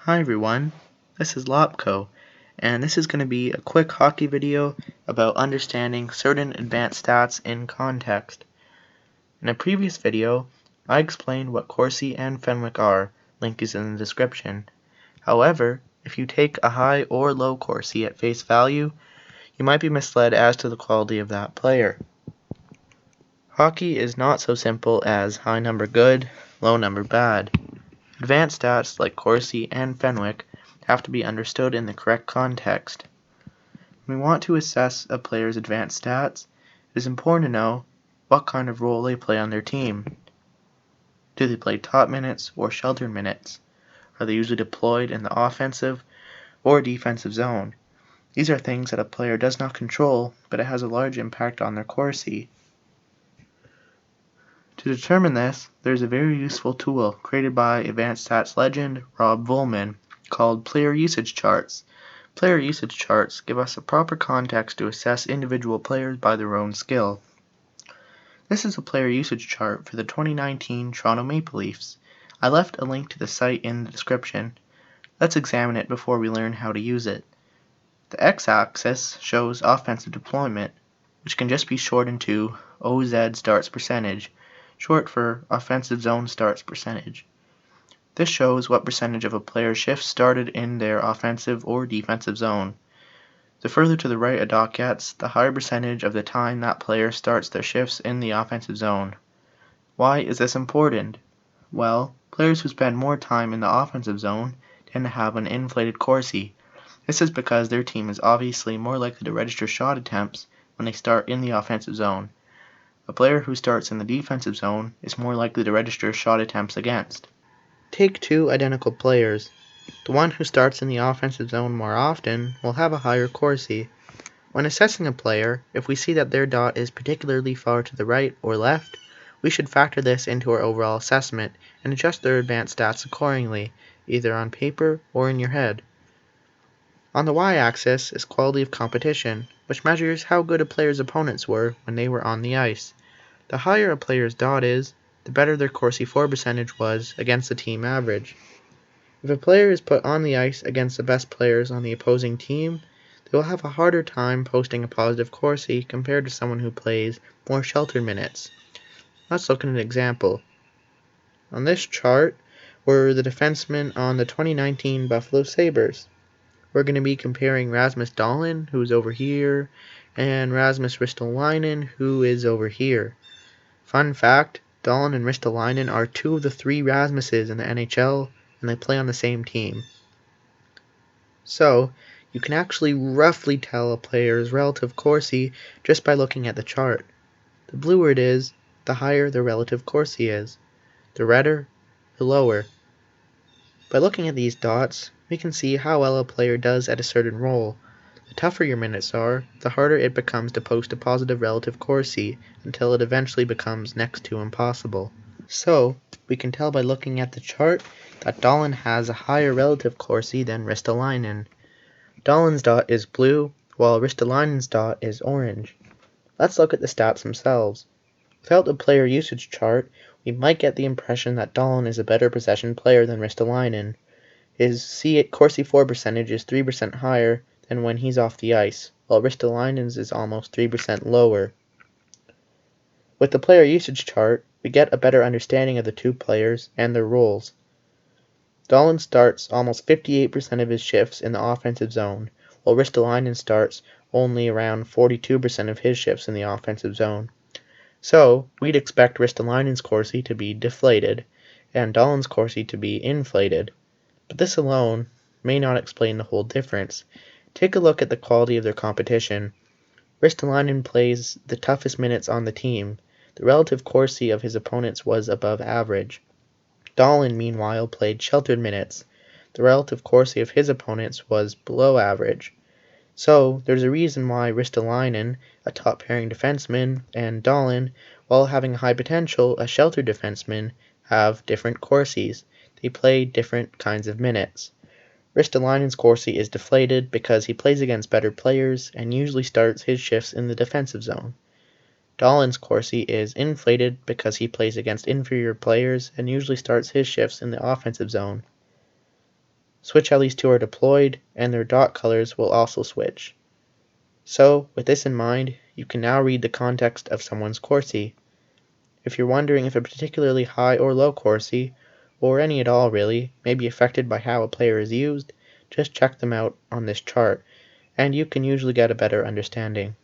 Hi everyone, this is Lopko, and this is going to be a quick hockey video about understanding certain advanced stats in context. In a previous video, I explained what Corsi and Fenwick are, link is in the description. However, if you take a high or low Corsi at face value, you might be misled as to the quality of that player. Hockey is not so simple as high number good, low number bad. Advanced stats like Corsi and Fenwick have to be understood in the correct context. When we want to assess a player's advanced stats, it is important to know what kind of role they play on their team. Do they play top minutes or sheltered minutes? Are they usually deployed in the offensive or defensive zone? These are things that a player does not control, but it has a large impact on their Corsi. To determine this, there is a very useful tool created by advanced stats legend Rob Volman called player usage charts. Player usage charts give us a proper context to assess individual players by their own skill. This is a player usage chart for the 2019 Toronto Maple Leafs. I left a link to the site in the description. Let's examine it before we learn how to use it. The x-axis shows offensive deployment, which can just be shortened to OZ starts percentage, short for offensive zone starts percentage. This shows what percentage of a player's shifts started in their offensive or defensive zone. The further to the right a dot gets, the higher percentage of the time that player starts their shifts in the offensive zone. Why is this important? Well, players who spend more time in the offensive zone tend to have an inflated Corsi. This is because their team is obviously more likely to register shot attempts when they start in the offensive zone. A player who starts in the defensive zone is more likely to register shot attempts against. Take two identical players. The one who starts in the offensive zone more often will have a higher Corsi. When assessing a player, if we see that their dot is particularly far to the right or left, we should factor this into our overall assessment and adjust their advanced stats accordingly, either on paper or in your head. On the y-axis is quality of competition, which measures how good a player's opponents were when they were on the ice. The higher a player's dot is, the better their Corsi for percentage was against the team average. If a player is put on the ice against the best players on the opposing team, they will have a harder time posting a positive Corsi compared to someone who plays more sheltered minutes. Let's look at an example. On this chart were the defensemen on the 2019 Buffalo Sabres. We're going to be comparing Rasmus Dahlin, who is over here, and Rasmus Ristolainen, who is over here. Fun fact, Dahlin and Ristolainen are two of the three Rasmuses in the NHL, and they play on the same team. So, you can actually roughly tell a player's relative Corsi just by looking at the chart. The bluer it is, the higher the relative Corsi is. The redder, the lower. By looking at these dots, we can see how well a player does at a certain role. The tougher your minutes are, the harder it becomes to post a positive relative Corsi until it eventually becomes next to impossible. So, we can tell by looking at the chart that Dahlin has a higher relative Corsi than Ristolainen. Dahlin's dot is blue, while Ristolainen's dot is orange. Let's look at the stats themselves. Without the player usage chart, we might get the impression that Dahlin is a better possession player than Ristolainen. His Corsi for percentage is 3% higher than when he's off the ice, while Ristolainen's is almost 3% lower. With the player usage chart, we get a better understanding of the two players and their roles. Dahlin starts almost 58% of his shifts in the offensive zone, while Ristolainen starts only around 42% of his shifts in the offensive zone. So, we'd expect Ristolainen's Corsi to be deflated, and Dahlin's Corsi to be inflated. But this alone may not explain the whole difference. Take a look at the quality of their competition. Ristolainen plays the toughest minutes on the team. The relative Corsi of his opponents was above average. Dahlin, meanwhile, played sheltered minutes. The relative Corsi of his opponents was below average. So, there's a reason why Ristolainen, a top-pairing defenseman, and Dahlin, while having high potential, a sheltered defenseman, have different Corsis. They play different kinds of minutes. Ristolainen's Corsi is deflated because he plays against better players and usually starts his shifts in the defensive zone. Dahlin's Corsi is inflated because he plays against inferior players and usually starts his shifts in the offensive zone. switch how these two are deployed, and their dot colors will also switch. So, with this in mind, you can now read the context of someone's Corsi. If you're wondering if a particularly high or low Corsi, or any at all really, may be affected by how a player is used, just check them out on this chart, and you can usually get a better understanding.